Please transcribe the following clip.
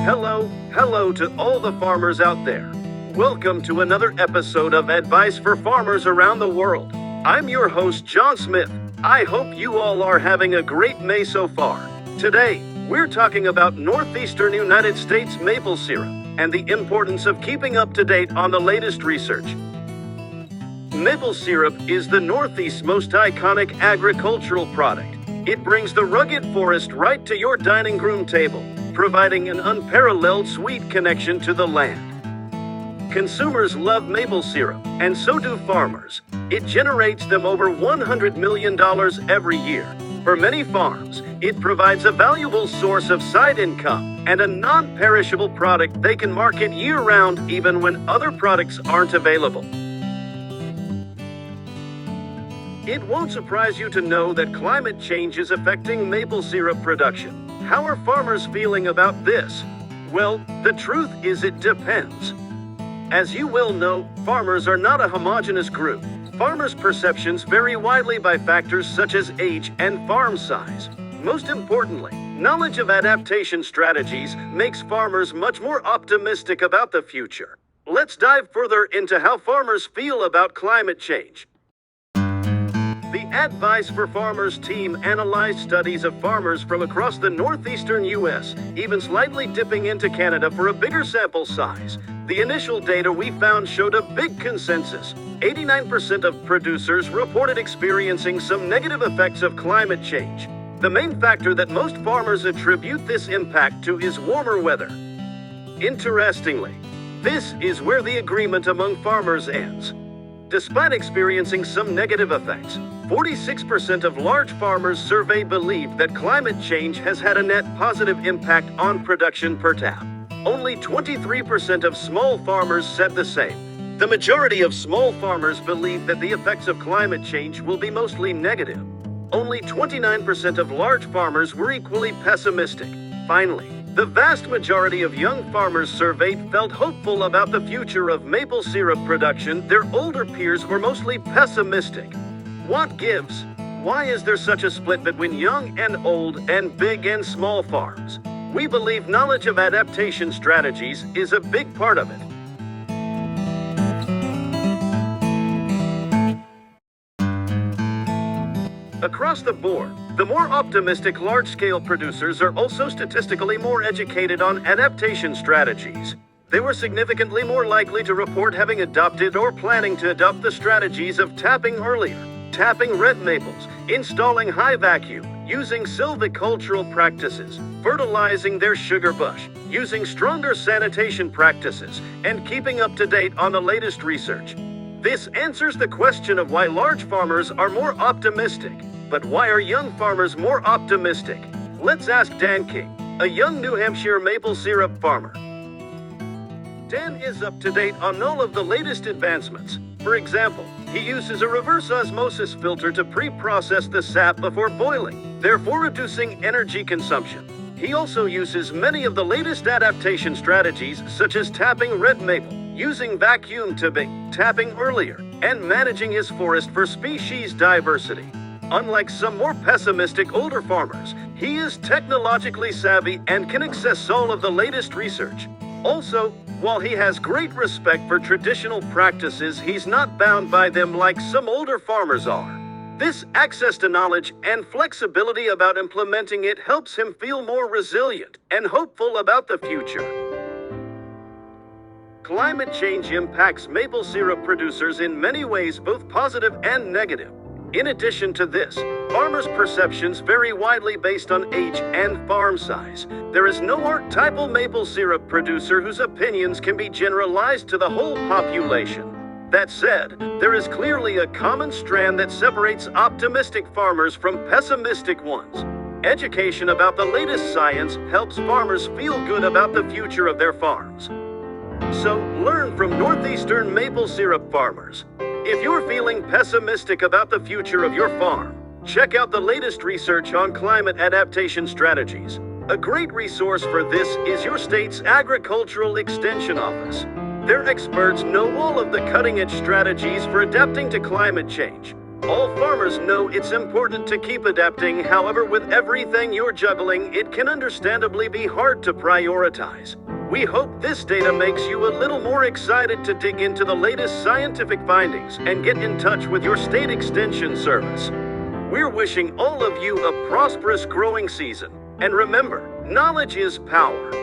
Hello to all the farmers out there. Welcome to another episode of Advice for Farmers Around the World. I'm your host, John Smith. I hope you all are having a great May so far. Today, we're talking about northeastern United States maple syrup and the importance of keeping up to date on the latest research. Maple syrup is the Northeast's most iconic agricultural product. It brings the rugged forest right to your dining room table, providing an unparalleled sweet connection to the land. Consumers love maple syrup, and so do farmers. It generates them over $100 million every year. For many farms, it provides a valuable source of side income and a non-perishable product they can market year-round even when other products aren't available. It won't surprise you to know that climate change is affecting maple syrup production. How are farmers feeling about this? Well, the truth is it depends. As you well know, farmers are not a homogeneous group. Farmers' perceptions vary widely by factors such as age and farm size. Most importantly, knowledge of adaptation strategies makes farmers much more optimistic about the future. Let's dive further into how farmers feel about climate change. The Advice for Farmers team analyzed studies of farmers from across the northeastern U.S., even slightly dipping into Canada for a bigger sample size. The initial data we found showed a big consensus. 89% of producers reported experiencing some negative effects of climate change. The main factor that most farmers attribute this impact to is warmer weather. Interestingly, this is where the agreement among farmers ends. Despite experiencing some negative effects, 46% of large farmers surveyed believe that climate change has had a net positive impact on production per tap. Only 23% of small farmers said the same. The majority of small farmers believe that the effects of climate change will be mostly negative. Only 29% of large farmers were equally pessimistic. Finally, the vast majority of young farmers surveyed felt hopeful about the future of maple syrup production. Their older peers were mostly pessimistic. What gives? Why is there such a split between young and old and big and small farms? We believe knowledge of adaptation strategies is a big part of it. Across the board, the more optimistic large-scale producers are also statistically more educated on adaptation strategies. They were significantly more likely to report having adopted or planning to adopt the strategies of tapping earlier, tapping red maples, installing high vacuum, using silvicultural practices, fertilizing their sugar bush, using stronger sanitation practices, and keeping up to date on the latest research. This answers the question of why large farmers are more optimistic. But why are young farmers more optimistic? Let's ask Dan King, a young New Hampshire maple syrup farmer. Dan is up to date on all of the latest advancements. For example, he uses a reverse osmosis filter to pre-process the sap before boiling, therefore reducing energy consumption. He also uses many of the latest adaptation strategies such as tapping red maple, using vacuum tubing, tapping earlier, and managing his forest for species diversity. Unlike some more pessimistic older farmers, he is technologically savvy and can access all of the latest research. Also, while he has great respect for traditional practices, he's not bound by them like some older farmers are. This access to knowledge and flexibility about implementing it helps him feel more resilient and hopeful about the future. Climate change impacts maple syrup producers in many ways, both positive and negative. In addition to this, farmers' perceptions vary widely based on age and farm size. There is no archetypal maple syrup producer whose opinions can be generalized to the whole population. That said, there is clearly a common strand that separates optimistic farmers from pessimistic ones. Education about the latest science helps farmers feel good about the future of their farms. So, learn from northeastern maple syrup farmers. If you're feeling pessimistic about the future of your farm, check out the latest research on climate adaptation strategies. A great resource for this is your state's Agricultural Extension Office. Their experts know all of the cutting-edge strategies for adapting to climate change. All farmers know it's important to keep adapting. However, with everything you're juggling, it can understandably be hard to prioritize. We hope this data makes you a little more excited to dig into the latest scientific findings and get in touch with your state extension service. We're wishing all of you a prosperous growing season. And remember, knowledge is power.